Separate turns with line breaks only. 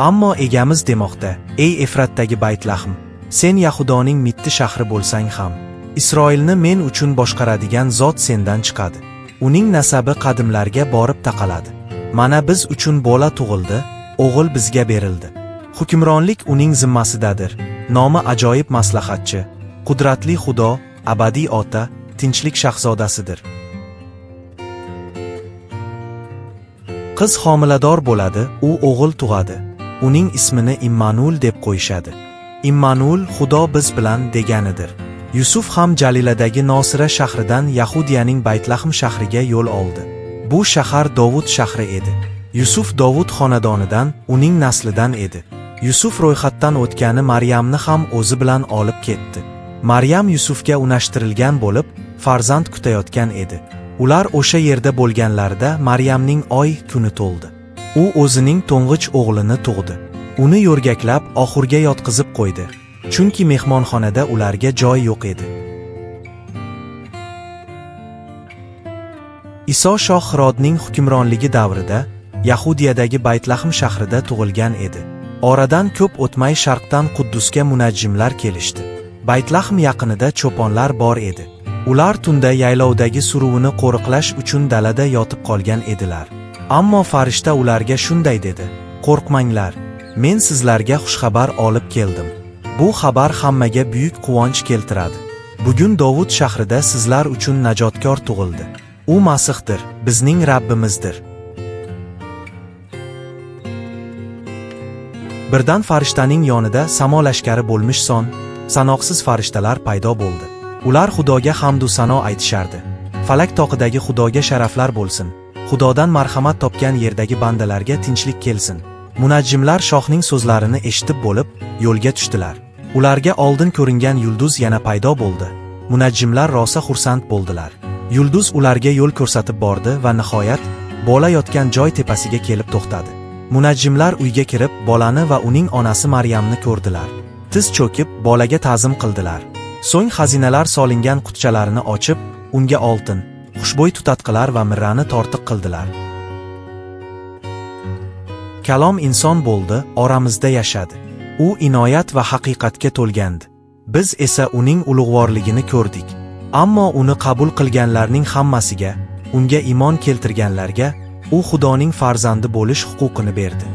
Ammo egamiz demoqda: "Ey Efratdagi Baytlahm, sen Yahudoning mitti shahri bo'lsang ham, Isroilni men uchun boshqaradigan zot sendan chiqadi. Uning nasabi qadimlarga borib taqaladi. Mana biz uchun bola tug'ildi, o'g'il bizga berildi. Hukmronlik uning zimmasidadir. Nomi ajoyib maslahatchi, qudratli Xudo, abadiy ota, tinchlik shahzodasidir." Qiz homilador bo'ladi, u o'g'il tug'adi. Uning ismini Immanuel deb qo'yishadi. Immanuel Xudo biz bilan deganidir. Yusuf ham Jaliladagi Nosira shahridan Yahudiyaning Baytlahm shahriga yo'l oldi. Bu shahar Dovud shahri edi. Yusuf Dovud xonadonidan, uning naslidan edi. Yusuf ro'yxatdan o'tgani Maryamni ham o'zi bilan olib ketdi. Maryam Yusufga unashtirilgan bo'lib, farzand kutayotgan edi. Ular o'sha yerda bo'lganlarida Maryamning oy kuni to'ldi. U o'zining to'ng'ich o'g'lini tug'di. Uni yo'rgaklab oxurga yotqizib qo'ydi, chunki mehmonxonada ularga joy yo'q edi. Iso shoh Hirodning hukmronligi davrida Yahudiyadagi Baytlahm shahrida tug'ilgan edi. Oradan ko'p o'tmay sharqdan Quddusga munajjimlar kelishdi. Baytlahm yaqinida cho'ponlar bor edi. Ular tunda yaylovdagi suruvini qo'riqlash uchun dalada yotib qolgan edilar. Ammo farishta ularga shunday dedi: "Qo'rqmanglar, men sizlarga xushxabar olib keldim. Bu xabar hammaga buyuk quvonch keltiradi. Bugun Dovud shahrida sizlar uchun najotkor tug'ildi. U Masihdir, bizning Rabbimizdir." Birdan farishtaning yonida samo lashkari bo'lmish sanoqsiz farishtalar paydo bo'ldi. Ular Xudoga hamd va sano aytishardi. Falak toqidagi Xudoga sharaflar bo'lsin. Xudodan marhamat topgan yerdagi bandalarga tinchlik kelsin. Munajjimlar shohning so'zlarini eshitib bo'lib, yo'lga tushdilar. Ularga oldin ko'ringan yulduz yana paydo bo'ldi. Munajjimlar rosa xursand bo'ldilar. Yulduz ularga yo'l ko'rsatib bordi va nihoyat bola yotgan joy tepasiga kelib to'xtadi. Munajjimlar uyga kirib, bolani va uning onasi Maryamni ko'rdilar. Tiz cho'kib, bolaga ta'zim qildilar. So'ng xazinalar solingan qutchalarini ochib, unga oltin, xushbo'y tutatqilar va mirrani tortiq qildilar. Kalom inson bo'ldi, oramizda yashadi. U inoyat va haqiqatga to'lgandi. Biz esa uning ulug'vorligini ko'rdik. Ammo uni qabul qilganlarning hammasiga, unga iymon keltirganlarga, u Xudoning farzandi bo'lish huquqini berdi.